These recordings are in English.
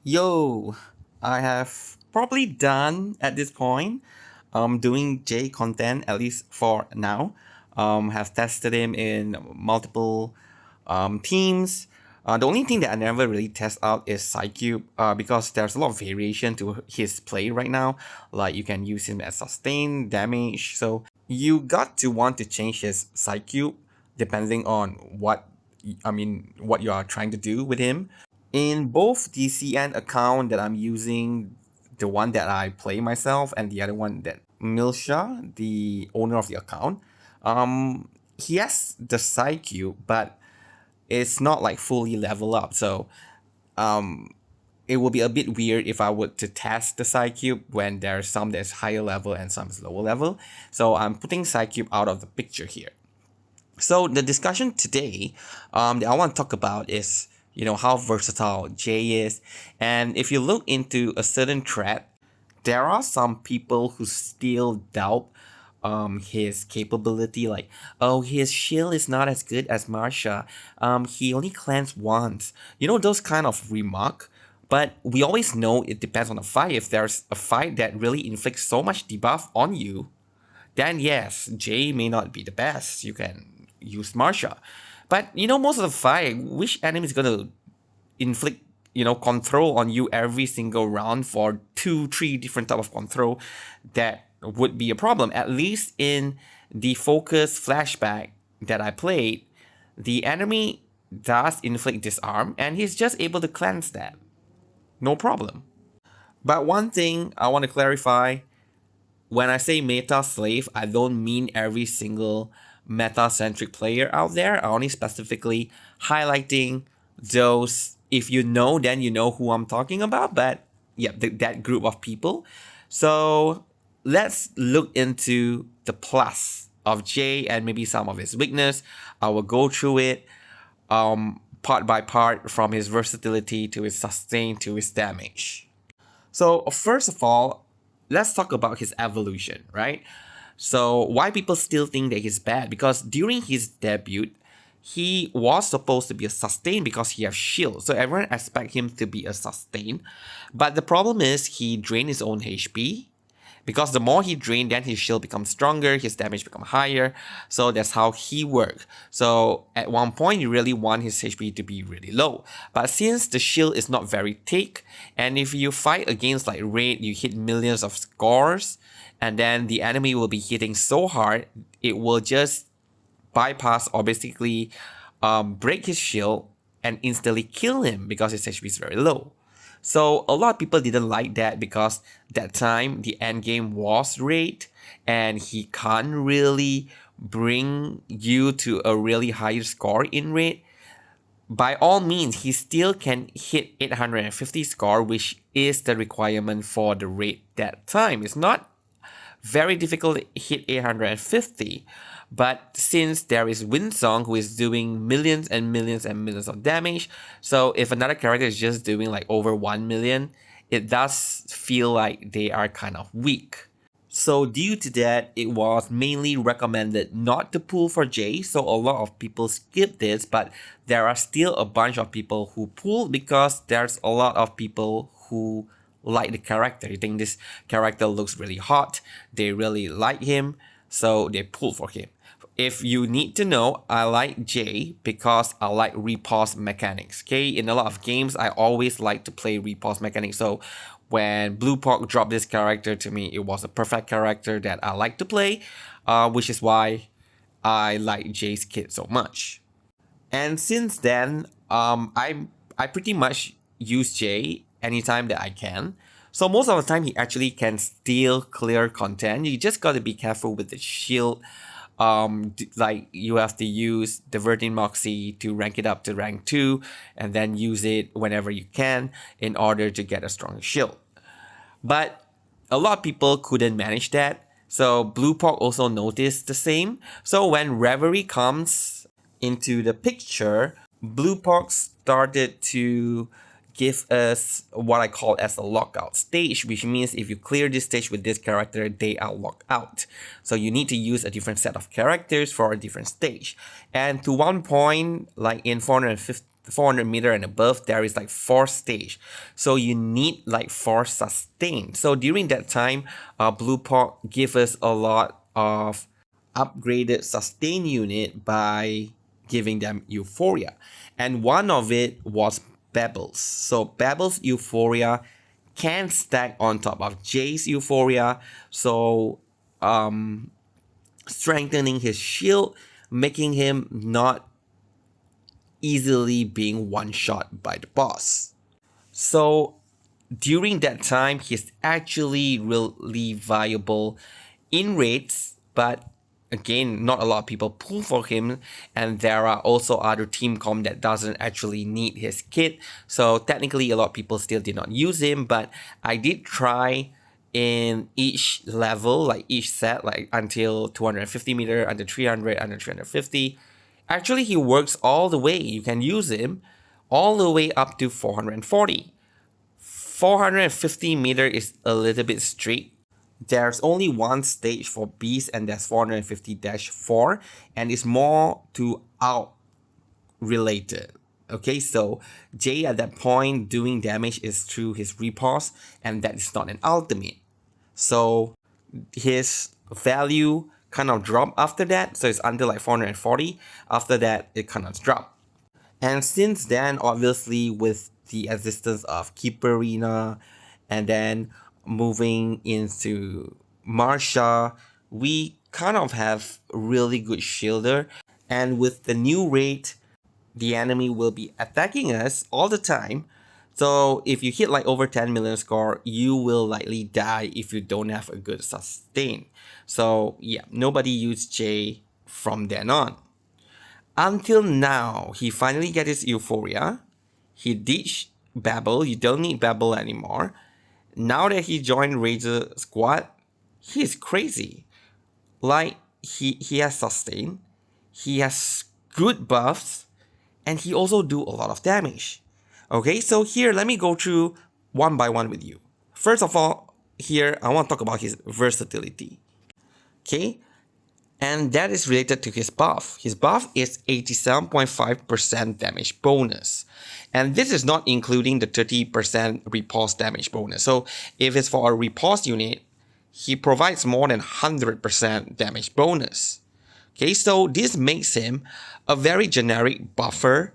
Yo, I have probably done at this point doing J content at least for now. Have tested him in multiple teams. The only thing that I never really test out is Psycube because there's a lot of variation to his play right now. Like you can use him as sustain, damage. So you got to want to change his Psycube depending on what you are trying to do with him. In both the CN account that I'm using, the one that I play myself and the other one that Milsha, the owner of the account, he has the side cube, but it's not like fully level up. So it will be a bit weird if I were to test the side cube when there's some that's higher level and some is lower level. So I'm putting side cube out of the picture here. So the discussion today that I want to talk about is how versatile Jay is, and if you look into a certain thread, there are some people who still doubt his capability. Like, oh, his shield is not as good as Marsha. He only cleanse once. Those kind of remark. But we always know it depends on the fight. If there's a fight that really inflicts so much debuff on you, then yes, Jay may not be the best. You can use Marsha. But most of the fight, which enemy is gonna inflict, control on you every single round for 2, 3 different type of control, that would be a problem. At least in the focus flashback that I played, the enemy does inflict disarm and he's just able to cleanse that. No problem. But one thing I want to clarify, when I say meta slave, I don't mean every single meta-centric player out there. I only specifically highlighting those. If you know, then you know who I'm talking about. But yeah, that group of people. So let's look into the plus of Jay and maybe some of his weakness. I will go through it part by part, from his versatility to his sustain to his damage. So first of all, let's talk about his evolution, right? So why people still think that he's bad? Because during his debut, he was supposed to be a sustain because he has shield. So everyone expect him to be a sustain. But the problem is he drained his own HP. Because the more he drained, then his shield becomes stronger, his damage becomes higher. So that's how he works. So at one point, you really want his HP to be really low. But since the shield is not very thick, and if you fight against like raid, you hit millions of scores, and then the enemy will be hitting so hard, it will just bypass or basically break his shield and instantly kill him because his HP is very low. So a lot of people didn't like that because that time the end game was raid and he can't really bring you to a really high score in raid. By all means, he still can hit 850 score, which is the requirement for the raid that time. It's not very difficult to hit 850. But since there is Winsong who is doing millions and millions and millions of damage, so if another character is just doing like over 1 million, it does feel like they are kind of weak. So due to that, it was mainly recommended not to pull for J, so a lot of people skip this, but there are still a bunch of people who pull because there's a lot of people who like the character. You think this character looks really hot, they really like him, so they pull for him. If you need to know, I like J because I like repause mechanics. Okay, in a lot of games, I always like to play repause mechanics. So when Blue Pork dropped this character to me, it was a perfect character that I like to play, which is why I like J's kit so much. And since then, I pretty much use J anytime that I can. So most of the time, he actually can still clear content. You just gotta be careful with the shield. Like you have to use the Verdant Moxie to rank it up to rank 2, and then use it whenever you can in order to get a strong shield. But a lot of people couldn't manage that. So Blue Pork also noticed the same. So when Reverie comes into the picture, Blue Pork started to give us what I call as a lockout stage, which means if you clear this stage with this character, they are locked out. So you need to use a different set of characters for a different stage. And to one point, like in 400 meter and above, there is like 4 stage. So you need like 4 sustain. So during that time, Blue Pot give us a lot of upgraded sustain unit by giving them Euphoria. And one of it was Bebbles. So Bebbles Euphoria can stack on top of Jay's Euphoria. So strengthening his shield, making him not easily being one-shot by the boss. So during that time, he's actually really viable in raids, but again, not a lot of people pull for him, and there are also other team comp that doesn't actually need his kit. So technically, a lot of people still did not use him, but I did try in each level, like each set, like until 250 meter, under 300, under 350. Actually, he works all the way. You can use him all the way up to 440. 450 meter is a little bit strict. There's only one stage for Beast, and that's 450-4, and it's more to out related. Okay, so Jay at that point doing damage is through his repulse, and that is not an ultimate. So his value kind of drop after that, so it's under like 440. After that, it kind of drop. And since then, obviously, with the existence of Keeperina and then moving into Marsha, we kind of have really good shielder. And with the new rate, the enemy will be attacking us all the time. So if you hit like over 10 million score, you will likely die if you don't have a good sustain. So yeah, nobody used J from then on. Until now, he finally get his Euphoria. He ditched Babel. You don't need Babel anymore. Now that he joined Razor Squad, he is crazy. Like, he has sustain, he has good buffs, and he also do a lot of damage. Okay, so here, let me go through one by one with you. First of all, here, I want to talk about his versatility. Okay, and that is related to his buff. His buff is 87.5% damage bonus. And this is not including the 30% repulse damage bonus. So if it's for a repulse unit, he provides more than 100% damage bonus. Okay, so this makes him a very generic buffer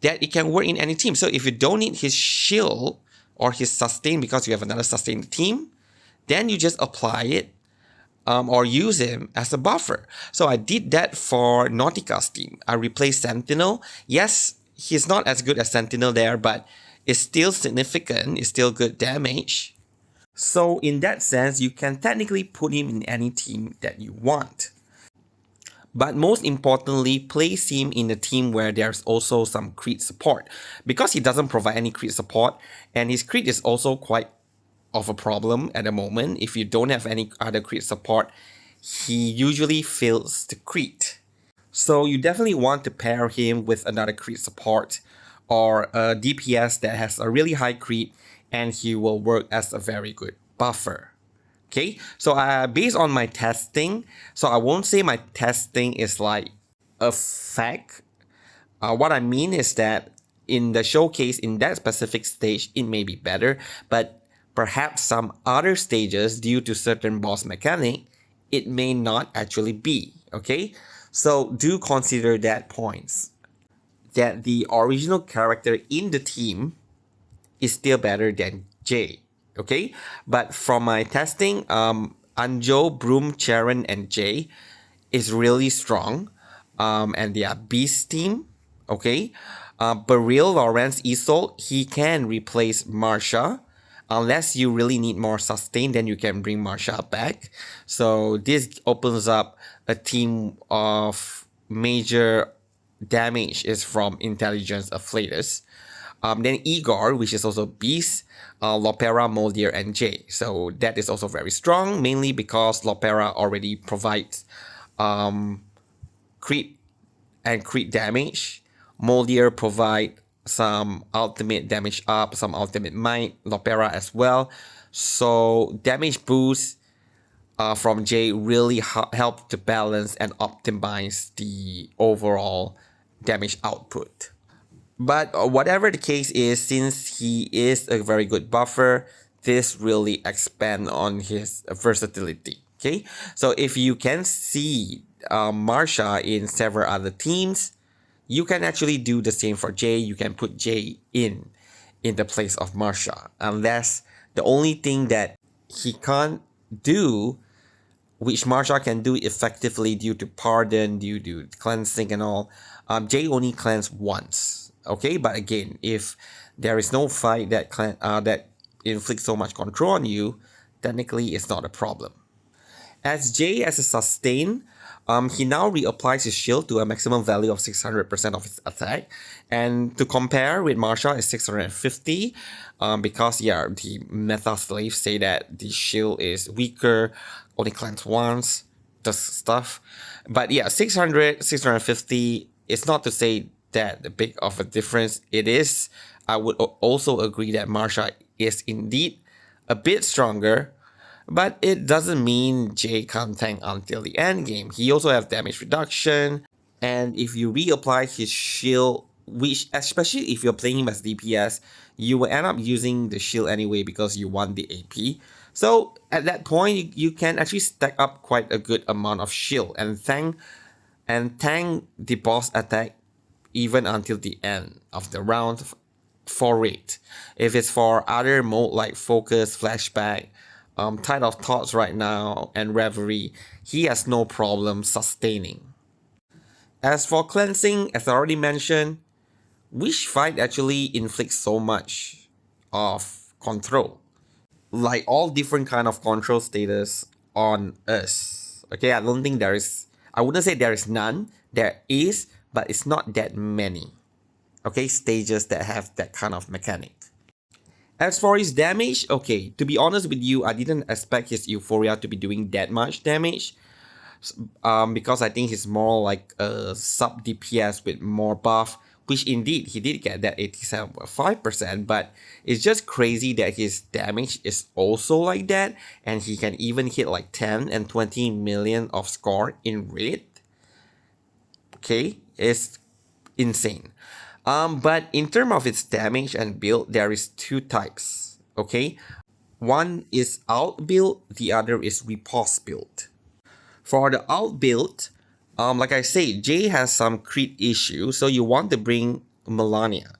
that it can work in any team. So if you don't need his shield or his sustain because you have another sustain team, then you just apply it or use him as a buffer. So I did that for Nautica's team. I replaced Sentinel. Yes, he's not as good as Sentinel there, but it's still significant. It's still good damage. So in that sense, you can technically put him in any team that you want. But most importantly, place him in a team where there's also some crit support. Because he doesn't provide any crit support, and his crit is also quite of a problem at the moment. If you don't have any other crit support, he usually fails to crit. So you definitely want to pair him with another crit support or a DPS that has a really high crit, and he will work as a very good buffer. Okay, so based on my testing, so I won't say my testing is like a fact. What I mean is that in the showcase, in that specific stage, it may be better, but perhaps some other stages, due to certain boss mechanic, it may not actually be. Okay, so do consider that points. That the original character in the team is still better than Jay. Okay, but from my testing, Anjo, Broom, Charon, and Jay is really strong, and they are Beast team. Okay, Beryl, Lawrence, Isol, he can replace Marsha. Unless you really need more sustain, then you can bring Marsha back. So this opens up a team of major damage is from Intelligence Afflatus. Then Igor, which is also Beast, Lopera, Moldier, and Jay. So that is also very strong, mainly because Lopera already provides crit and crit damage. Moldier provide some ultimate damage up, some ultimate might, Lopera as well. So damage boost from Jay really help to balance and optimize the overall damage output. But whatever the case is, since he is a very good buffer, this really expand on his versatility. Okay, so if you can see Marsha in several other teams, you can actually do the same for Jay. You can put Jay in the place of Marsha, unless the only thing that he can't do, which Marsha can do effectively due to pardon, due to cleansing and all. Jay only cleanse once. Okay, but again, if there is no fight that inflicts so much control on you, technically it's not a problem. As Jay as a sustain, he now reapplies his shield to a maximum value of 600% of his attack. And to compare with Marsha is 650, because yeah, the meta slaves say that the shield is weaker, only cleanse once, just stuff. But yeah, 600, 650, it's not to say that big of a difference. It is. I would also agree that Marsha is indeed a bit stronger, but it doesn't mean Jay can't tank until the end game. He also has damage reduction, and if you reapply his shield, which especially if you're playing him as DPS, you will end up using the shield anyway because you want the AP. So at that point, you can actually stack up quite a good amount of shield and tank the boss attack even until the end of the round for it. If it's for other mode like Focus, Flashback, Tide of Thoughts right now, and Reverie, he has no problem sustaining. As for cleansing, as I already mentioned, which fight actually inflicts so much of control? Like all different kind of control status on us. Okay, I don't think there is, I wouldn't say there is none. There is, but it's not that many. Okay, stages that have that kind of mechanic. As for his damage, okay, to be honest with you, I didn't expect his Euphoria to be doing that much damage. Because I think he's more like a sub DPS with more buff, which indeed he did get that 87.5%, but it's just crazy that his damage is also like that, and he can even hit like 10 and 20 million of score in raid. Okay, it's insane. But in terms of its damage and build, there is two types. Okay, one is out build, the other is repulse build. For the out build, like I say, Jay has some crit issue, so you want to bring Melania.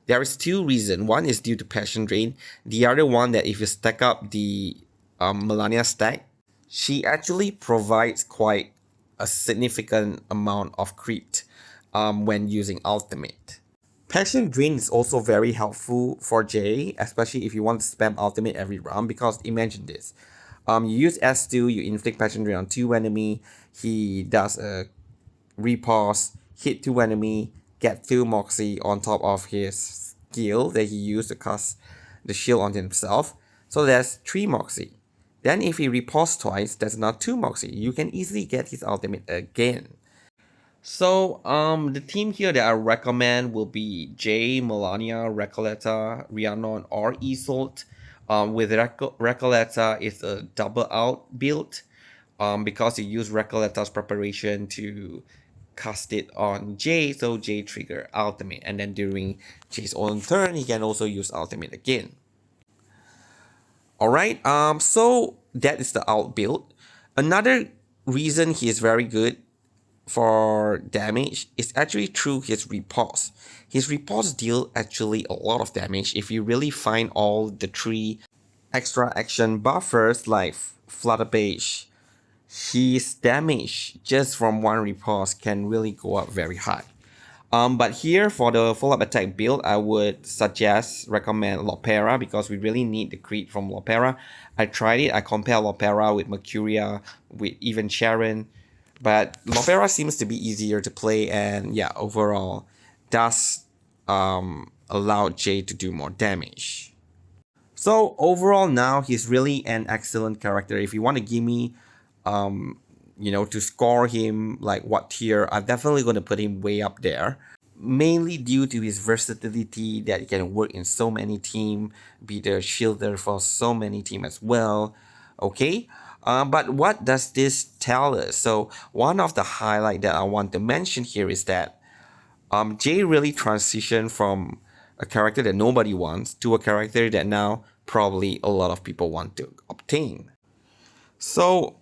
There is two reasons. One is due to passion drain. The other one that if you stack up the Melania stack, she actually provides quite a significant amount of crit when using ultimate. Passion Drain is also very helpful for Jay, especially if you want to spam ultimate every round, because imagine this. You use S2, you inflict Passion Drain on 2 enemy, he does a repause, hit 2 enemy, get 2 Moxie on top of his skill that he used to cast the shield on himself. So that's 3 Moxie. Then if he repause twice, that's another 2 Moxie. You can easily get his ultimate again. So, the team here that I recommend will be Jay, Melania, Recoleta, Rhiannon, or Isolt. With Recoleta, it's a double out build, because you use Recoleta's preparation to cast it on Jay, so Jay trigger ultimate, and then during Jay's own turn, he can also use ultimate again. Alright, so that is the out build. Another reason he is very good for damage is actually through his repulse. His repulse deal actually a lot of damage if you really find all the 3 extra action buffers like Flutterpage. His damage just from one repulse can really go up very high. But here for the follow-up attack build, I would recommend Lopera, because we really need the crit from Lopera. I tried it, I compared Lopera with Mercuria, with even Sharon, but Lopera seems to be easier to play, and yeah, overall does allow Jay to do more damage. So overall now he's really an excellent character. If you want to give me to score him like what tier, I'm definitely going to put him way up there. Mainly due to his versatility that he can work in so many teams, be the shielder for so many teams as well. Okay, but what does this tell us? So one of the highlight that I want to mention here is that Jay really transitioned from a character that nobody wants to a character that now probably a lot of people want to obtain. So,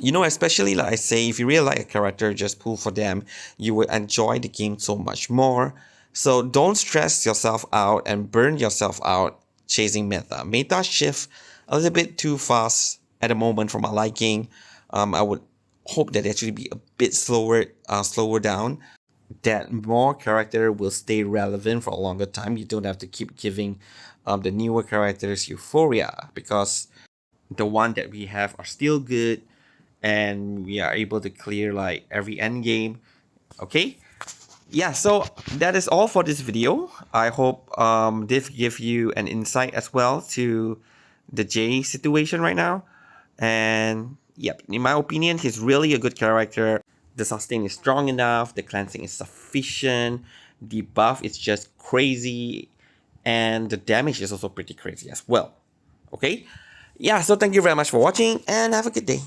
especially like I say, if you really like a character, just pull for them. You will enjoy the game so much more. So don't stress yourself out and burn yourself out chasing meta. Meta shift a little bit too fast at the moment for my liking. I would hope that it actually be a bit slower down. That more character will stay relevant for a longer time. You don't have to keep giving the newer characters Euphoria, because the one that we have are still good and we are able to clear like every end game. Okay, yeah, so that is all for this video. I hope this give you an insight as well to the Jay situation right now. And yep, in my opinion, he's really a good character. The sustain is strong enough, the cleansing is sufficient, the buff is just crazy, and the damage is also pretty crazy as well. Okay, yeah, so thank you very much for watching and have a good day.